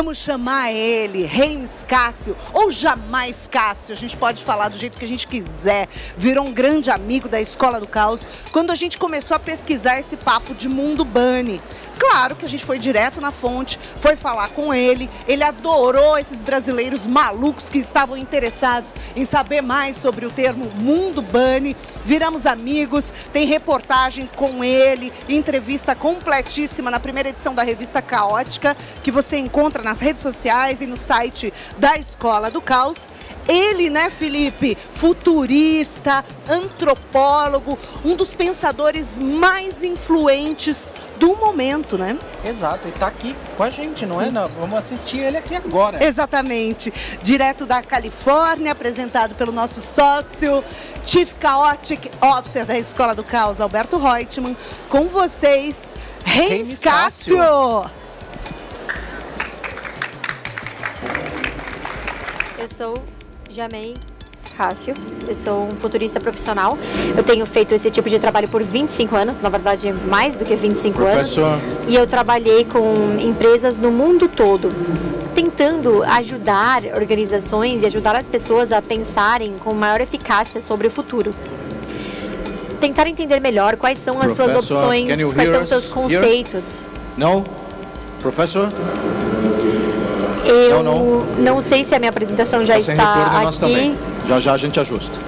Vamos chamar ele, Heims Cássio, ou Jamais Cássio, a gente pode falar do jeito que a gente quiser. Virou um grande amigo da Escola do Caos quando a gente começou a pesquisar esse papo de mundo bunny. Claro que a gente foi direto na fonte, foi falar com ele adorou esses brasileiros malucos que estavam interessados em saber mais sobre o termo mundo bunny. Viramos amigos, tem reportagem com ele, entrevista completíssima na primeira edição da revista Caótica, que você encontra nas redes sociais e no site da Escola do Caos. Ele, né, Felipe, futurista, antropólogo, um dos pensadores mais influentes do momento, né? Exato, e tá aqui com a gente, não é? Não, vamos assistir ele aqui agora. Exatamente, direto da Califórnia, apresentado pelo nosso sócio, Chief Chaotic Officer da Escola do Caos, Alberto Reutemann, com vocês, Heims Cássio. Eu sou Jamais Cássio, eu sou um futurista profissional. Eu tenho feito esse tipo de trabalho por 25 anos, na verdade mais do que 25 anos. E eu trabalhei com empresas no mundo todo, tentando ajudar organizações e ajudar as pessoas a pensarem com maior eficácia sobre o futuro. Tentar entender melhor quais são as suas opções, quais são os seus conceitos. Não? Professor? Eu não sei se a minha apresentação já está aqui. Também. Já já a gente ajusta.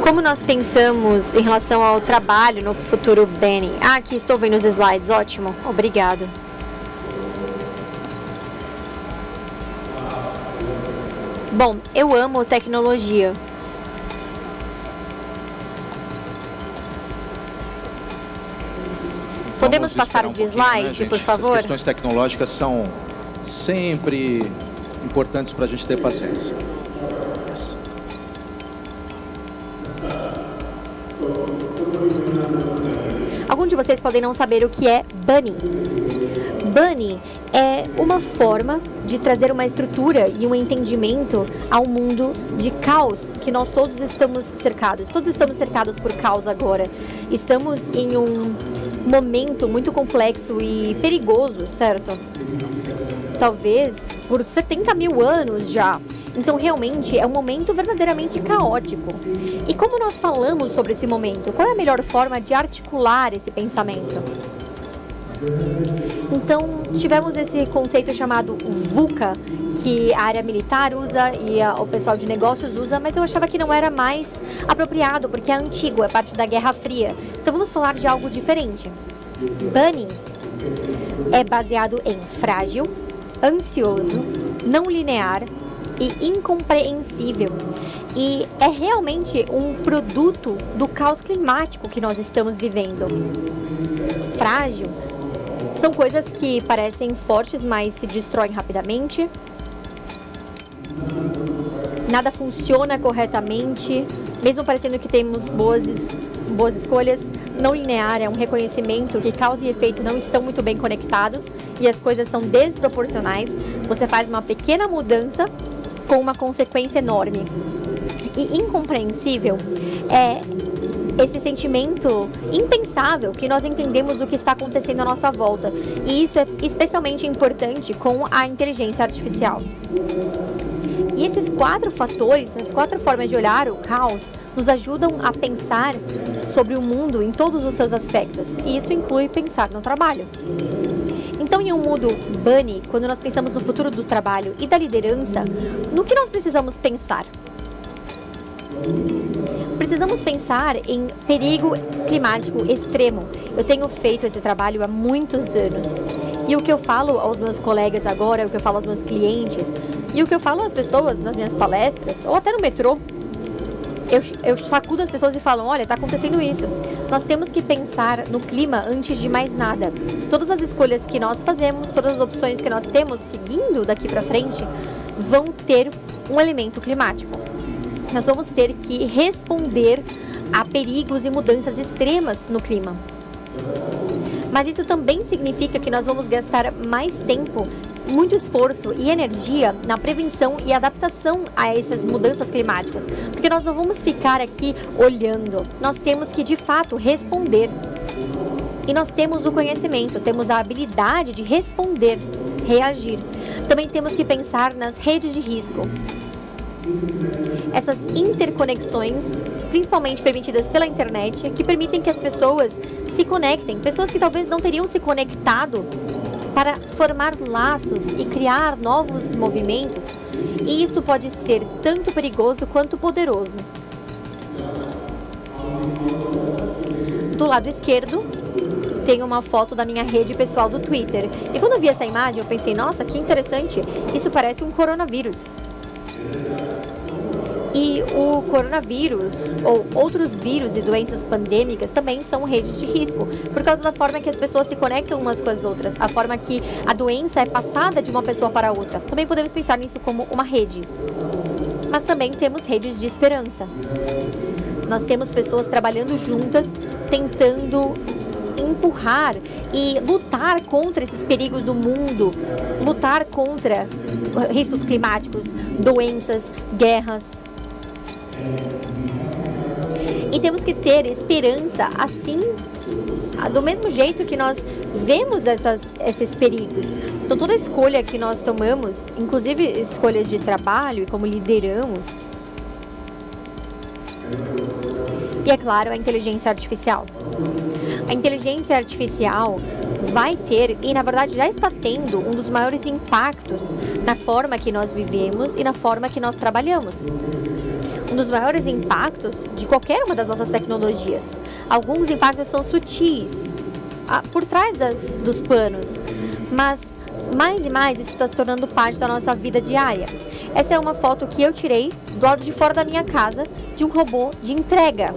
Como nós pensamos em relação ao trabalho no futuro bunny? Ah, aqui estou vendo os slides, ótimo, obrigado. Bom, eu amo tecnologia. Podemos passar de slide, por favor? As questões tecnológicas são sempre importantes para a gente ter paciência. Yes. Alguns de vocês podem não saber o que é bunny. Bunny é uma forma de trazer uma estrutura e um entendimento ao mundo de caos que nós todos estamos cercados. Todos estamos cercados por caos agora. Estamos em um momento muito complexo e perigoso, certo? Talvez por 70 mil anos já. Então, realmente, é um momento verdadeiramente caótico. E como nós falamos sobre esse momento? Qual é a melhor forma de articular esse pensamento? Então, tivemos esse conceito chamado VUCA, que a área militar usa e o pessoal de negócios usa, mas eu achava que não era mais apropriado, porque é antigo, é parte da Guerra Fria. Então, vamos falar de algo diferente. Bunny é baseado em frágil, ansioso, não linear e incompreensível. E é realmente um produto do caos climático que nós estamos vivendo. Frágil são coisas que parecem fortes, mas se destroem rapidamente. Nada funciona corretamente, mesmo parecendo que temos boas escolhas. Não linear é um reconhecimento que causa e efeito não estão muito bem conectados e as coisas são desproporcionais. Você faz uma pequena mudança com uma consequência enorme. E incompreensível é esse sentimento impensável que nós entendemos o que está acontecendo à nossa volta. E isso é especialmente importante com a inteligência artificial. E esses 4 fatores, essas 4 formas de olhar o caos, nos ajudam a pensar sobre o mundo em todos os seus aspectos. E isso inclui pensar no trabalho. Então, em um mundo bunny, quando nós pensamos no futuro do trabalho e da liderança, no que nós precisamos pensar? Precisamos pensar em perigo climático extremo. Eu tenho feito esse trabalho há muitos anos. E o que eu falo aos meus colegas agora, o que eu falo aos meus clientes, e o que eu falo às pessoas nas minhas palestras, ou até no metrô, eu sacudo as pessoas e falo, olha, está acontecendo isso. Nós temos que pensar no clima antes de mais nada. Todas as escolhas que nós fazemos, todas as opções que nós temos seguindo daqui para frente, vão ter um elemento climático. Nós vamos ter que responder a perigos e mudanças extremas no clima. Mas isso também significa que nós vamos gastar mais tempo, muito esforço e energia na prevenção e adaptação a essas mudanças climáticas, porque nós não vamos ficar aqui olhando, nós temos que de fato responder. E nós temos o conhecimento, temos a habilidade de responder, reagir. Também temos que pensar nas redes de risco. Essas interconexões, principalmente permitidas pela internet, que permitem que as pessoas se conectem. Pessoas que talvez não teriam se conectado para formar laços e criar novos movimentos. E isso pode ser tanto perigoso quanto poderoso. Do lado esquerdo, tem uma foto da minha rede pessoal do Twitter. E quando eu vi essa imagem, eu pensei, nossa, que interessante, isso parece um coronavírus. E o coronavírus, ou outros vírus e doenças pandêmicas, também são redes de risco, por causa da forma que as pessoas se conectam umas com as outras, a forma que a doença é passada de uma pessoa para outra. Também podemos pensar nisso como uma rede. Mas também temos redes de esperança. Nós temos pessoas trabalhando juntas, tentando empurrar e lutar contra esses perigos do mundo, lutar contra riscos climáticos, doenças, guerras. E temos que ter esperança, assim, do mesmo jeito que nós vemos esses perigos. Então, toda escolha que nós tomamos, inclusive escolhas de trabalho e como lideramos, e, é claro, a inteligência artificial. A inteligência artificial vai ter, e na verdade já está tendo, um dos maiores impactos na forma que nós vivemos e na forma que nós trabalhamos. Um dos maiores impactos de qualquer uma das nossas tecnologias. Alguns impactos são sutis, por trás dos panos, mas mais e mais isso está se tornando parte da nossa vida diária. Essa é uma foto que eu tirei do lado de fora da minha casa de um robô de entrega.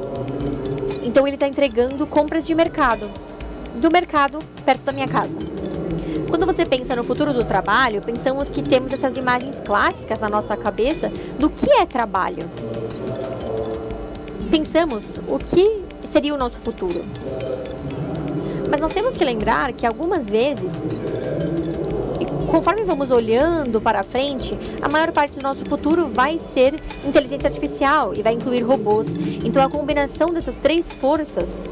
Então ele está entregando compras de mercado, do mercado perto da minha casa. Quando você pensa no futuro do trabalho, pensamos que temos essas imagens clássicas na nossa cabeça do que é trabalho. Pensamos o que seria o nosso futuro. Mas nós temos que lembrar que algumas vezes, conforme vamos olhando para frente, a maior parte do nosso futuro vai ser inteligência artificial e vai incluir robôs. Então a combinação dessas três forças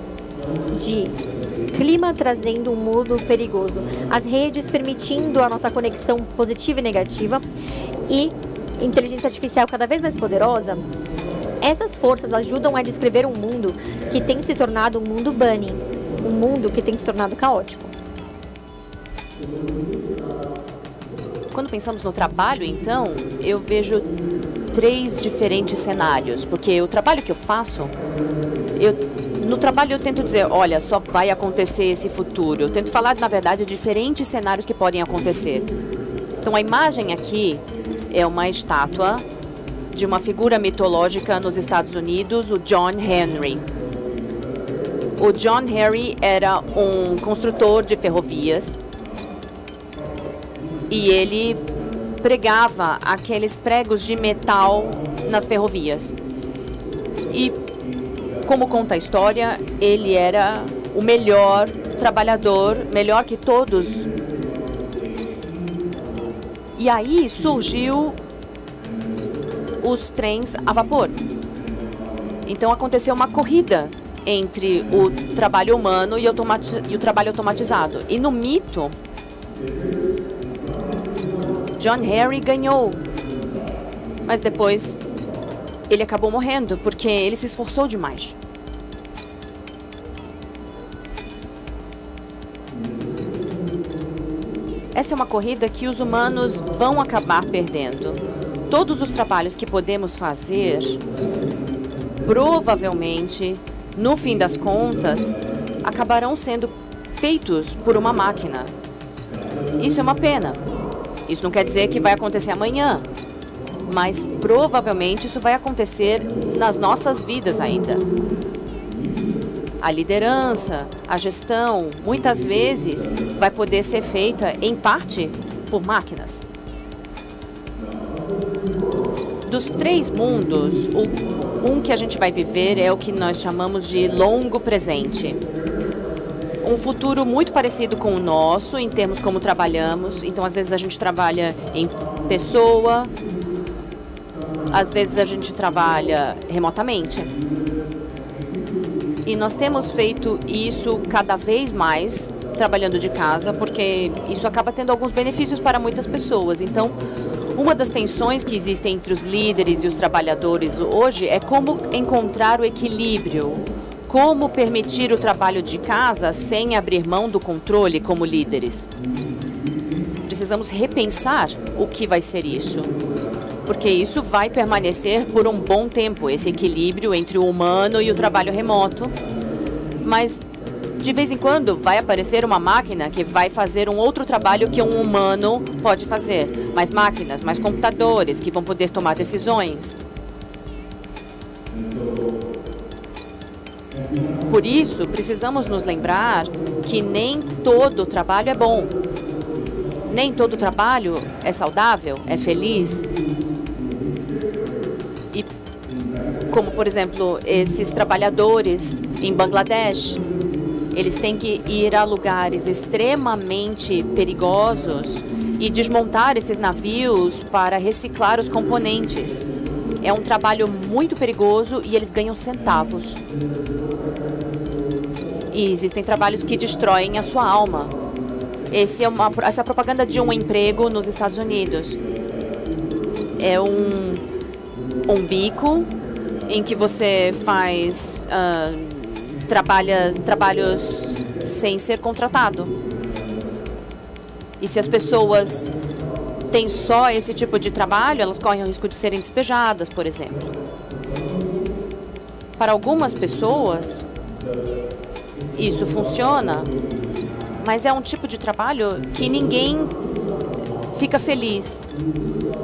de clima trazendo um mundo perigoso, as redes permitindo a nossa conexão positiva e negativa e inteligência artificial cada vez mais poderosa, essas forças ajudam a descrever um mundo que tem se tornado um mundo bunny, um mundo que tem se tornado caótico. Quando pensamos no trabalho, então, eu vejo 3 diferentes cenários, porque o trabalho que eu faço, no trabalho eu tento dizer, olha, só vai acontecer esse futuro. Eu tento falar, na verdade, de diferentes cenários que podem acontecer. Então, a imagem aqui é uma estátua de uma figura mitológica nos Estados Unidos, o John Henry. O John Henry era um construtor de ferrovias e ele pregava aqueles pregos de metal nas ferrovias. E, como conta a história, ele era o melhor trabalhador, melhor que todos. E aí surgiu os trens a vapor. Então aconteceu uma corrida entre o trabalho humano e o trabalho automatizado. E no mito, John Henry ganhou, mas depois ele acabou morrendo porque ele se esforçou demais. Essa é uma corrida que os humanos vão acabar perdendo. Todos os trabalhos que podemos fazer, provavelmente, no fim das contas, acabarão sendo feitos por uma máquina. Isso é uma pena. Isso não quer dizer que vai acontecer amanhã, mas provavelmente isso vai acontecer nas nossas vidas ainda. A liderança, a gestão, muitas vezes vai poder ser feita, em parte, por máquinas. Dos 3 mundos, um que a gente vai viver é o que nós chamamos de longo presente. Um futuro muito parecido com o nosso, em termos como trabalhamos. Então, às vezes, a gente trabalha em pessoa, às vezes, a gente trabalha remotamente. E nós temos feito isso cada vez mais, trabalhando de casa, porque isso acaba tendo alguns benefícios para muitas pessoas. Então, uma das tensões que existem entre os líderes e os trabalhadores hoje é como encontrar o equilíbrio, como permitir o trabalho de casa sem abrir mão do controle como líderes. Precisamos repensar o que vai ser isso, porque isso vai permanecer por um bom tempo, esse equilíbrio entre o humano e o trabalho remoto. Mas, de vez em quando, vai aparecer uma máquina que vai fazer um outro trabalho que um humano pode fazer. Mais máquinas, mais computadores que vão poder tomar decisões. Por isso, precisamos nos lembrar que nem todo trabalho é bom. Nem todo trabalho é saudável, é feliz. E como, por exemplo, esses trabalhadores em Bangladesh, eles têm que ir a lugares extremamente perigosos e desmontar esses navios para reciclar os componentes. É um trabalho muito perigoso e eles ganham centavos. E existem trabalhos que destroem a sua alma. Essa é a propaganda de um emprego nos Estados Unidos. É um bico em que você faz trabalhos sem ser contratado. E se as pessoas têm só esse tipo de trabalho, elas correm o risco de serem despejadas, por exemplo. Para algumas pessoas, isso funciona, mas é um tipo de trabalho que ninguém fica feliz.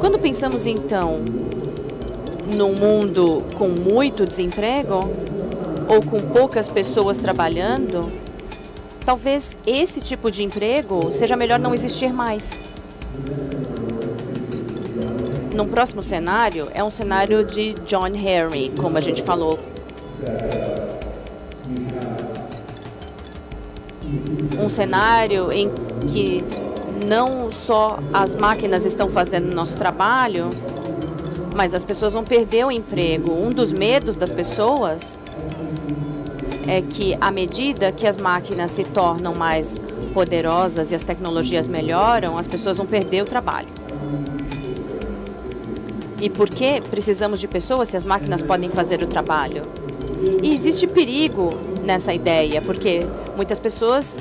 Quando pensamos, então, num mundo com muito desemprego ou com poucas pessoas trabalhando, talvez esse tipo de emprego seja melhor não existir mais. Num próximo cenário, é um cenário de John Henry, como a gente falou. Um cenário em que não só as máquinas estão fazendo nosso trabalho, mas as pessoas vão perder o emprego. Um dos medos das pessoas é que, à medida que as máquinas se tornam mais poderosas e as tecnologias melhoram, as pessoas vão perder o trabalho. E por que precisamos de pessoas se as máquinas podem fazer o trabalho? E existe perigo nessa ideia, porque muitas pessoas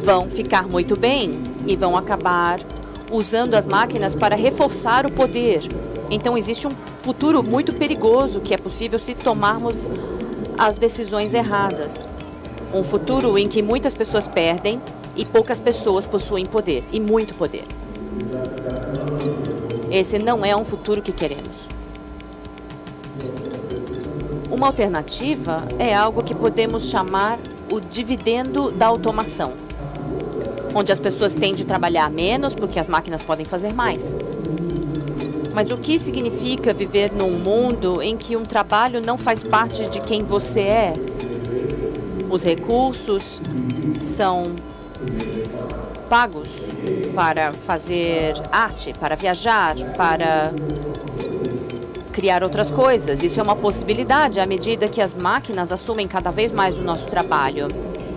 vão ficar muito bem e vão acabar usando as máquinas para reforçar o poder. Então existe um futuro muito perigoso que é possível se tomarmos as decisões erradas. Um futuro em que muitas pessoas perdem e poucas pessoas possuem poder, e muito poder. Esse não é um futuro que queremos. Uma alternativa é algo que podemos chamar o dividendo da automação, onde as pessoas têm de trabalhar menos porque as máquinas podem fazer mais. Mas o que significa viver num mundo em que um trabalho não faz parte de quem você é? Os recursos são pagos para fazer arte, para viajar, para criar outras coisas. Isso é uma possibilidade à medida que as máquinas assumem cada vez mais o nosso trabalho.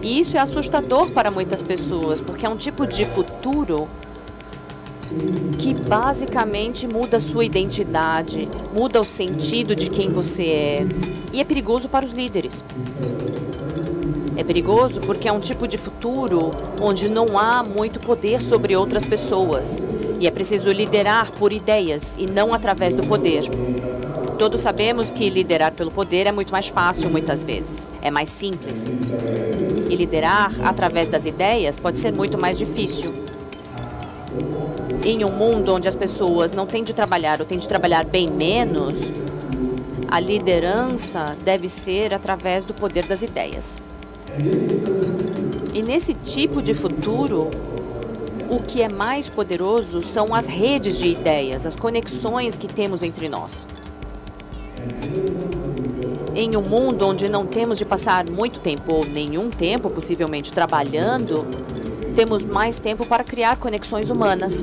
E isso é assustador para muitas pessoas, porque é um tipo de futuro que basicamente muda a sua identidade, muda o sentido de quem você é. E é perigoso para os líderes. É perigoso porque é um tipo de futuro onde não há muito poder sobre outras pessoas. E é preciso liderar por ideias e não através do poder. Todos sabemos que liderar pelo poder é muito mais fácil muitas vezes. É mais simples. E liderar através das ideias pode ser muito mais difícil. Em um mundo onde as pessoas não têm de trabalhar ou têm de trabalhar bem menos, a liderança deve ser através do poder das ideias. E nesse tipo de futuro, o que é mais poderoso são as redes de ideias, as conexões que temos entre nós. Em um mundo onde não temos de passar muito tempo ou nenhum tempo, possivelmente, trabalhando, temos mais tempo para criar conexões humanas.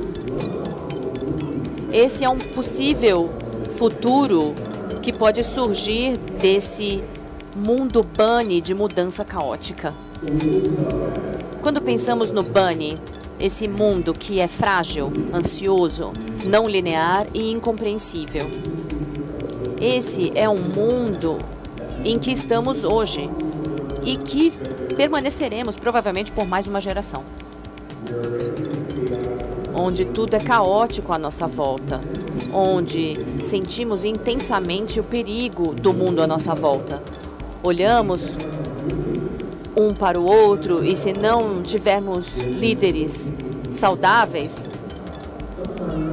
Esse é um possível futuro que pode surgir desse mundo bunny de mudança caótica. Quando pensamos no bunny, esse mundo que é frágil, ansioso, não linear e incompreensível, esse é um mundo em que estamos hoje e que permaneceremos provavelmente por mais uma geração. Onde tudo é caótico à nossa volta, onde sentimos intensamente o perigo do mundo à nossa volta. Olhamos um para o outro e, se não tivermos líderes saudáveis,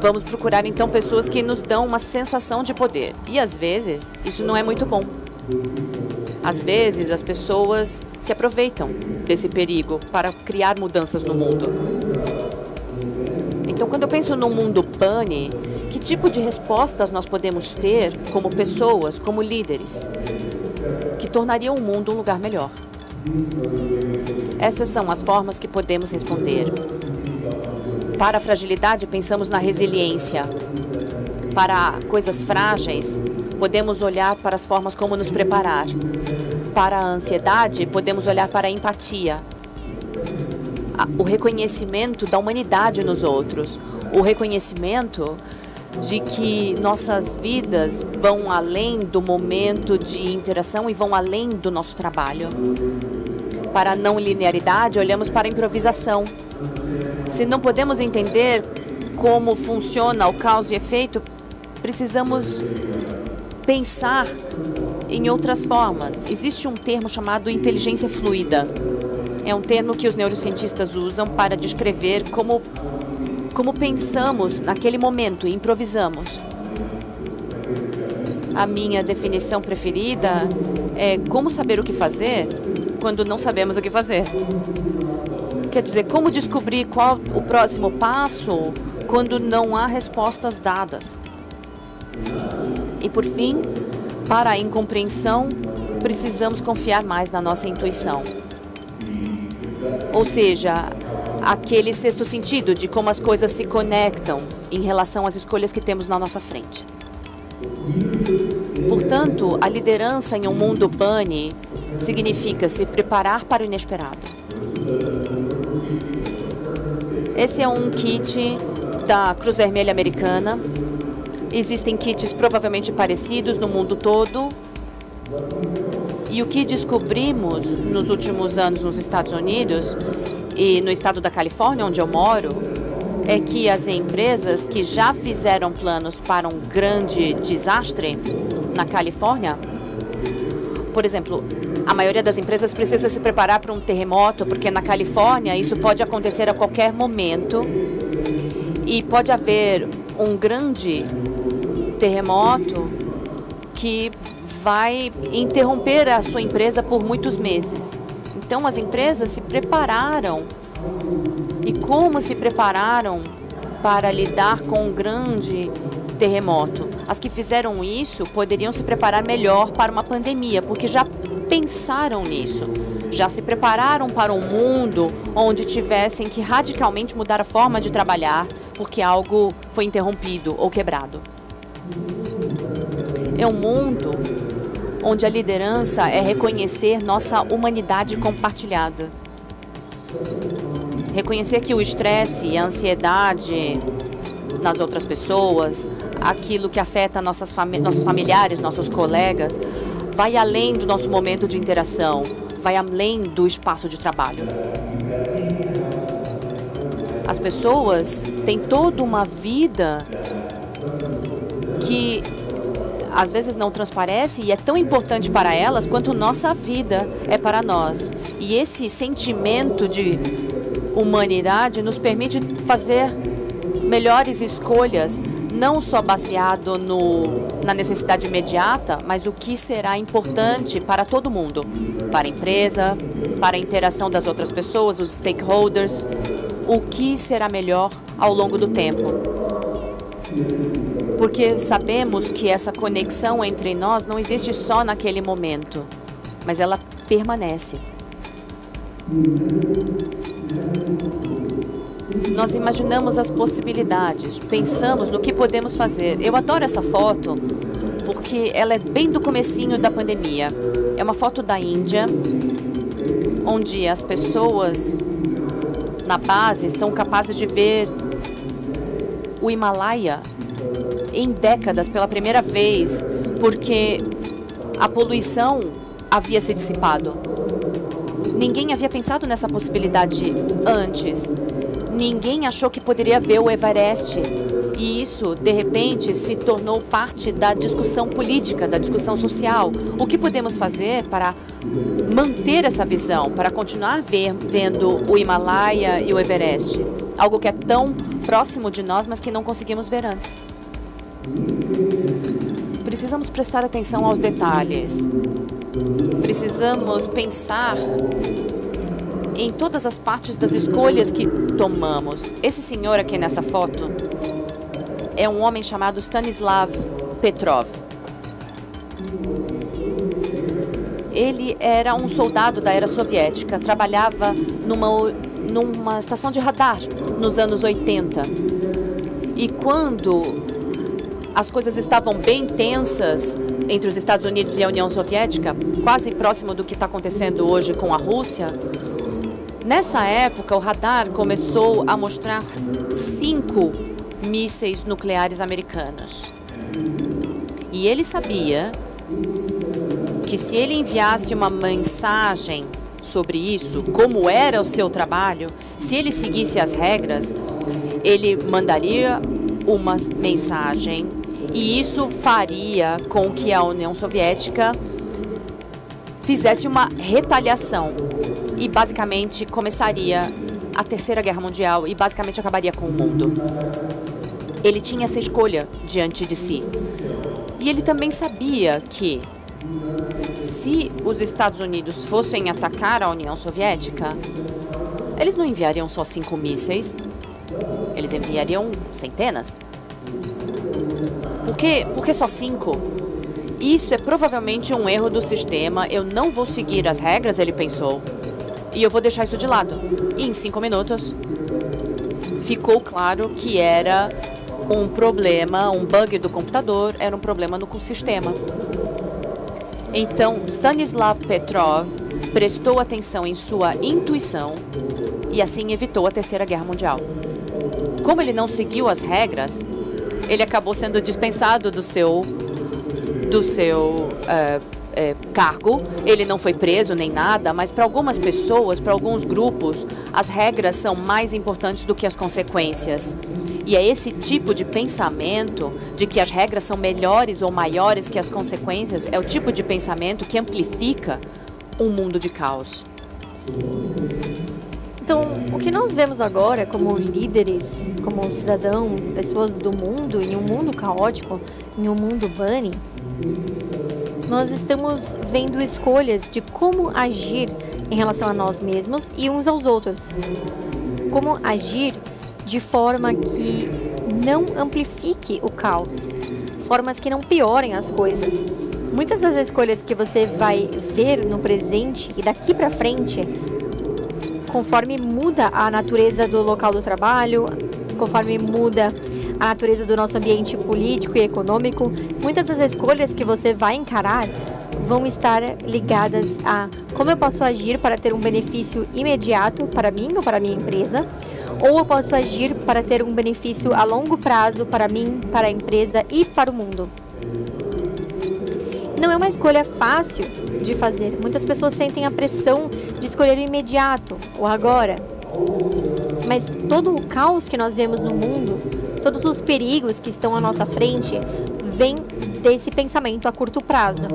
vamos procurar então pessoas que nos dão uma sensação de poder. E às vezes isso não é muito bom. Às vezes as pessoas se aproveitam desse perigo para criar mudanças no mundo. Então, quando eu penso num mundo bunny, que tipo de respostas nós podemos ter como pessoas, como líderes, que tornariam o mundo um lugar melhor? Essas são as formas que podemos responder. Para a fragilidade, pensamos na resiliência. Para coisas frágeis, podemos olhar para as formas como nos preparar. Para a ansiedade, podemos olhar para a empatia. O reconhecimento da humanidade nos outros. O reconhecimento de que nossas vidas vão além do momento de interação e vão além do nosso trabalho. Para a não linearidade, olhamos para a improvisação. Se não podemos entender como funciona o causa e efeito, precisamos pensar em outras formas. Existe um termo chamado inteligência fluida. É um termo que os neurocientistas usam para descrever como pensamos naquele momento e improvisamos. A minha definição preferida é como saber o que fazer quando não sabemos o que fazer. Quer dizer, como descobrir qual o próximo passo quando não há respostas dadas. E por fim, para a incompreensão, precisamos confiar mais na nossa intuição. Ou seja, aquele sexto sentido de como as coisas se conectam em relação às escolhas que temos na nossa frente. Portanto, a liderança em um mundo bunny significa se preparar para o inesperado. Esse é um kit da Cruz Vermelha Americana. Existem kits provavelmente parecidos no mundo todo. E o que descobrimos nos últimos anos nos Estados Unidos e no estado da Califórnia, onde eu moro, é que as empresas que já fizeram planos para um grande desastre na Califórnia, por exemplo, a maioria das empresas precisa se preparar para um terremoto, porque na Califórnia isso pode acontecer a qualquer momento e pode haver um grande terremoto que vai interromper a sua empresa por muitos meses. Então, as empresas se prepararam. E como se prepararam para lidar com um grande terremoto? As que fizeram isso poderiam se preparar melhor para uma pandemia, porque já pensaram nisso. Já se prepararam para um mundo onde tivessem que radicalmente mudar a forma de trabalhar, porque algo foi interrompido ou quebrado. É um mundo onde a liderança é reconhecer nossa humanidade compartilhada. Reconhecer que o estresse e a ansiedade nas outras pessoas, aquilo que afeta nossos familiares, nossos colegas, vai além do nosso momento de interação, vai além do espaço de trabalho. As pessoas têm toda uma vida que às vezes não transparece e é tão importante para elas quanto nossa vida é para nós. E esse sentimento de humanidade nos permite fazer melhores escolhas, não só baseado na necessidade imediata, mas o que será importante para todo mundo, para a empresa, para a interação das outras pessoas, os stakeholders, o que será melhor ao longo do tempo. Porque sabemos que essa conexão entre nós não existe só naquele momento, mas ela permanece. Nós imaginamos as possibilidades, pensamos no que podemos fazer. Eu adoro essa foto porque ela é bem do comecinho da pandemia. É uma foto da Índia, onde as pessoas na base são capazes de ver o Himalaia em décadas pela primeira vez, porque a poluição havia se dissipado. Ninguém havia pensado nessa possibilidade antes. Ninguém achou que poderia ver o Everest. E isso, de repente, se tornou parte da discussão política, da discussão social. O que podemos fazer para manter essa visão, para continuar vendo o Himalaia e o Everest? Algo que é tão próximo de nós, mas que não conseguimos ver antes. Precisamos prestar atenção aos detalhes. Precisamos pensar em todas as partes das escolhas que tomamos. Esse senhor aqui nessa foto é um homem chamado Stanislav Petrov. Ele era um soldado da era soviética, trabalhava numa estação de radar nos anos 80. E quando as coisas estavam bem tensas entre os Estados Unidos e a União Soviética, quase próximo do que está acontecendo hoje com a Rússia, nessa época o radar começou a mostrar 5 mísseis nucleares americanos. E ele sabia que se ele enviasse uma mensagem sobre isso, como era o seu trabalho, se ele seguisse as regras, ele mandaria uma mensagem e isso faria com que a União Soviética fizesse uma retaliação e basicamente começaria a Terceira Guerra Mundial e basicamente acabaria com o mundo. Ele tinha essa escolha diante de si. E ele também sabia que se os Estados Unidos fossem atacar a União Soviética, eles não enviariam só 5 mísseis, eles enviariam centenas. Por que só 5? Isso é provavelmente um erro do sistema. Eu não vou seguir as regras, ele pensou. E eu vou deixar isso de lado. E em 5 minutos, ficou claro que era um problema, um bug do computador, era um problema no sistema. Então, Stanislav Petrov prestou atenção em sua intuição e assim evitou a Terceira Guerra Mundial. Como ele não seguiu as regras, ele acabou sendo dispensado do seu cargo. Ele não foi preso nem nada, mas para algumas pessoas, para alguns grupos, as regras são mais importantes do que as consequências. E é esse tipo de pensamento de que as regras são melhores ou maiores que as consequências, é o tipo de pensamento que amplifica um mundo de caos. Então, o que nós vemos agora como líderes, como cidadãos e pessoas do mundo, em um mundo caótico, em um mundo bunny, nós estamos vendo escolhas de como agir em relação a nós mesmos e uns aos outros. Como agir de forma que não amplifique o caos, formas que não piorem as coisas. Muitas das escolhas que você vai ver no presente e daqui para frente, conforme muda a natureza do local do trabalho, conforme muda a natureza do nosso ambiente político e econômico, muitas das escolhas que você vai encarar vão estar ligadas a como eu posso agir para ter um benefício imediato para mim ou para a minha empresa, ou eu posso agir para ter um benefício a longo prazo para mim, para a empresa e para o mundo. Não é uma escolha fácil de fazer. Muitas pessoas sentem a pressão de escolher o imediato, o agora. Mas todo o caos que nós vemos no mundo, todos os perigos que estão à nossa frente, vem desse pensamento a curto prazo.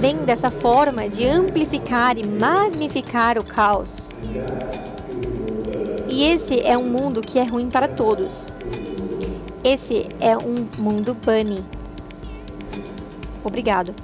Vem dessa forma de amplificar e magnificar o caos. E esse é um mundo que é ruim para todos. Esse é um mundo bunny. Obrigado.